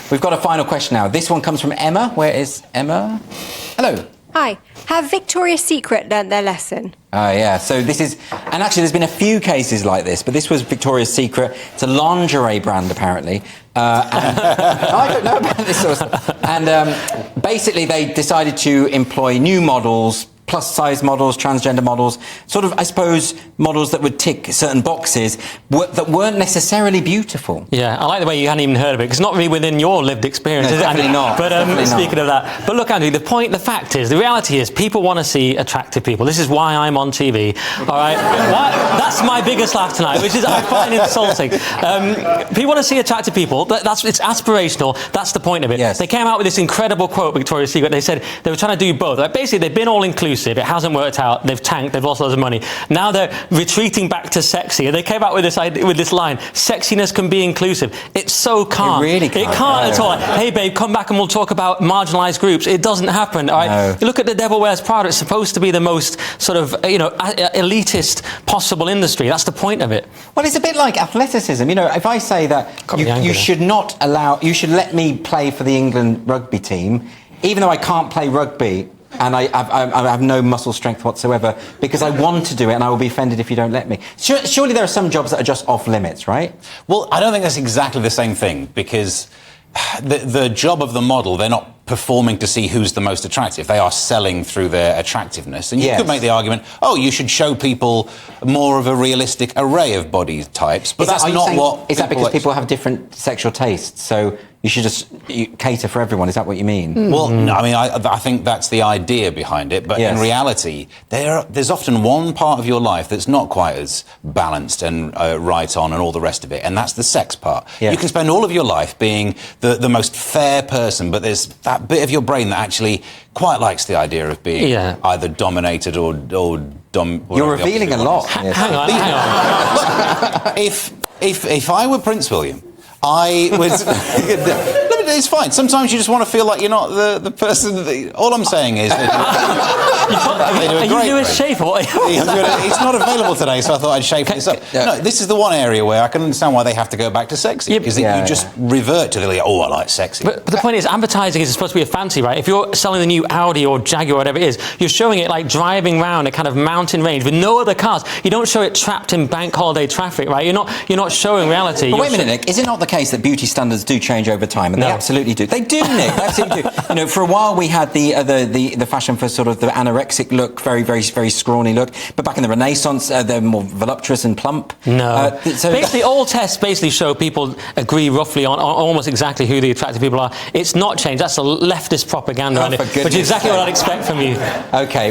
We've got a final question now. This one comes from Emma. Where is Emma? Hello. Hi. Have Victoria's Secret learnt their lesson? Yeah, so this is... And actually, there's been a few cases like this, but this was Victoria's Secret. It's a lingerie brand, apparently. I don't know about this sort of stuff. And basically, they decided to employ new models, plus-size models, transgender models, sort of, I suppose, models that would tick certain boxes that weren't necessarily beautiful. Yeah, I like the way you hadn't even heard of it, because it's not really within your lived experience, is it? Definitely not. But definitely speaking of that, but look, Andrew, the fact is, the reality is, people want to see attractive people. This is why I'm on TV, all right? That's my biggest laugh tonight, which is, I find insulting. People want to see attractive people. It's aspirational. That's the point of it. Yes. They came out with this incredible quote, Victoria's Secret. They said they were trying to do both. Like, basically, they've been all-inclusive. It hasn't worked out. They've tanked. They've lost loads of money. Now they're retreating back to sexy. And they came out with this line: sexiness can be inclusive. It so can't. It really can't. It can't at all. Hey, babe, come back and we'll talk about marginalised groups. It doesn't happen. All right. No. Look at The Devil Wears Prada. It's supposed to be the most sort of elitist possible industry. That's the point of it. Well, it's a bit like athleticism. You know, if I say that you should not allow, you should let me play for the England rugby team, even though I can't play rugby. And I have no muscle strength whatsoever because I want to do it, and I will be offended if you don't let me. Surely there are some jobs that are just off limits, right? Well, I don't think that's exactly the same thing, because the job of the model, they're not performing to see who's the most attractive. They are selling through their attractiveness. And you could make the argument, you should show people more of a realistic array of body types, but that's not what... Is that because people have different sexual tastes, so you should just cater for everyone? Is that what you mean? Well, no, I mean, I think that's the idea behind it, but in reality, there's often one part of your life that's not quite as balanced and right on and all the rest of it, and that's the sex part. You can spend all of your life being the most fair person, but there's that bit of your brain that actually quite likes the idea of being either dominated or You're revealing a lot. Hang on. Look, if I were Prince William, I would... It's fine. Sometimes you just want to feel like you're not the person... all I'm saying is... Are you Lewis Schaefer? It's not available today, so I thought I'd shape this up. No, this is the one area where I can understand why they have to go back to sexy, because you just revert to I like sexy. But the point is, advertising is supposed to be a fancy, right? If you're selling the new Audi or Jaguar or whatever it is, you're showing it like driving around a kind of mountain range with no other cars. You don't show it trapped in bank holiday traffic, right? You're not showing reality. But wait a minute, Nick. Is it not the case that beauty standards do change over time? And they absolutely do. They do, Nick. They absolutely do. You know, for a while we had the fashion for sort of the anorexic look, very, very, very scrawny look. But back in the Renaissance, they're more voluptuous and plump. No. So basically, all tests basically show people agree roughly on almost exactly who the attractive people are. It's not changed. That's a leftist propaganda, which is exactly what I'd expect from you. OK.